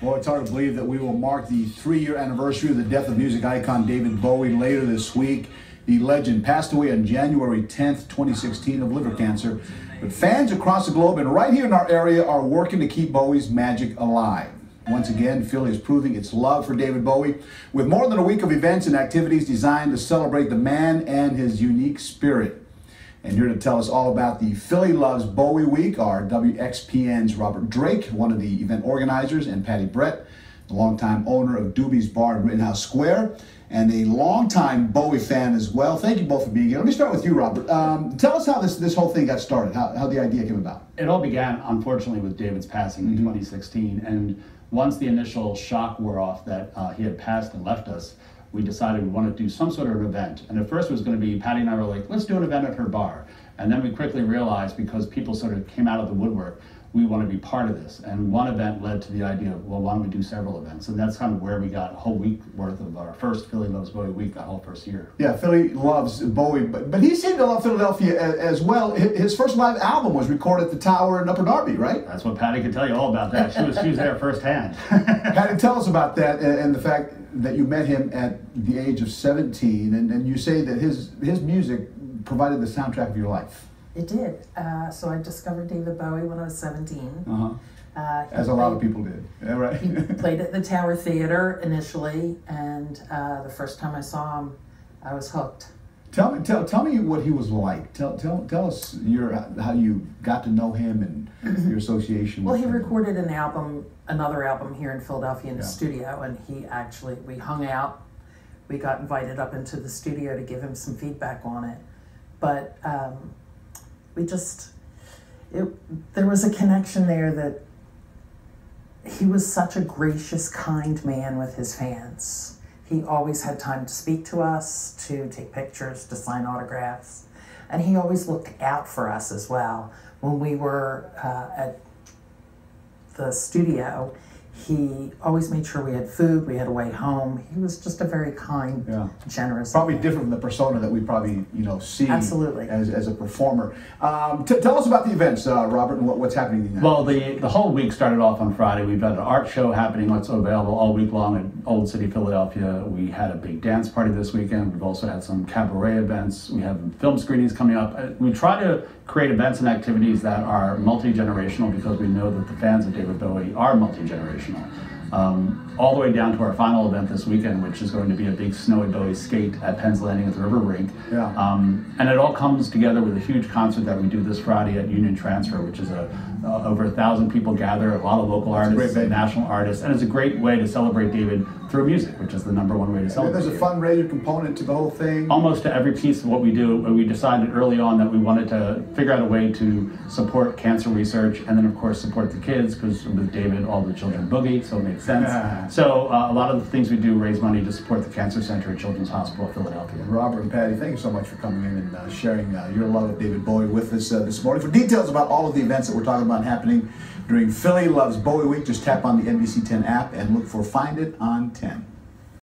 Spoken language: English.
Well, it's hard to believe that we will mark the 3-year anniversary of the death of music icon David Bowie later this week. The legend passed away on January 10th, 2016 of liver cancer. But fans across the globe and right here in our area are working to keep Bowie's magic alive. Once again, Philly is proving its love for David Bowie with more than a week of events and activities designed to celebrate the man and his unique spirit. And here to tell us all about the Philly Loves Bowie Week are WXPN's Robert Drake, one of the event organizers, and Patty Brett, the longtime owner of Doobie's Bar in Rittenhouse Square, and a longtime Bowie fan as well. Thank you both for being here. Let me start with you, Robert. Tell us how this whole thing got started, how the idea came about. It all began, unfortunately, with David's passing in 2016. And once the initial shock wore off that he had passed and left us, we decided we wanted to do some sort of event. And at first it was going to be, Patty and I were like, let's do an event at her bar. And then we quickly realized, because people sort of came out of the woodwork, we want to be part of this. And one event led to the idea of, well, why don't we do several events? And that's kind of where we got a whole week worth of our first Philly Loves Bowie week, that whole first year. Yeah, Philly loves Bowie, but he seemed to love Philadelphia as well. His first live album was recorded at the Tower in Upper Darby, right? That's what Patty could tell you all about that. She was there firsthand. Patty, tell us about that and the fact that you met him at the age of 17, and you say that his music provided the soundtrack of your life. It did. So I discovered David Bowie when I was 17. As a lot of people did. Yeah, right. He played at the Tower Theater initially, and the first time I saw him, I was hooked. Tell me what he was like. Tell us how you got to know him and your association with him. Well, he recorded another album here in Philadelphia in the studio, and we hung out. We got invited up into the studio to give him some feedback on it. But there was a connection there that he was such a gracious, kind man with his fans. He always had time to speak to us, to take pictures, to sign autographs. And he always looked out for us as well. When we were at the studio, he always made sure we had food, we had a way home. He was just a very kind, generous Probably man. different from the persona that we probably see Absolutely. as a performer. Tell us about the events, Robert, and what's happening now. Well, the whole week started off on Friday. We've got an art show happening that's available all week long at Old City, Philadelphia. We had a big dance party this weekend. We've also had some cabaret events. We have film screenings coming up. We try to create events and activities that are multi-generational because we know that the fans of David Bowie are multi-generational. All the way down to our final event this weekend, which is going to be a big snowy Bowie skate at Penn's Landing at the River Rink. And it all comes together with a huge concert that we do this Friday at Union Transfer, which is over 1,000 people gather, a lot of local artists, national artists, and it's a great way to celebrate David through music, which is the #1 way to celebrate. There's a fundraiser component to the whole thing. Almost to every piece of what we do. We decided early on that we wanted to figure out a way to support cancer research, and then of course support the kids, because with David, all the children boogie, so it makes sense. So a lot of the things we do raise money to support the Cancer Center at Children's Hospital of Philadelphia. Robert and Patty, thank you so much for coming in and sharing your love of David Bowie with us this morning. For details about all of the events that we're talking about happening during Philly Loves Bowie Week, just tap on the NBC10 app and look for Find It on 10.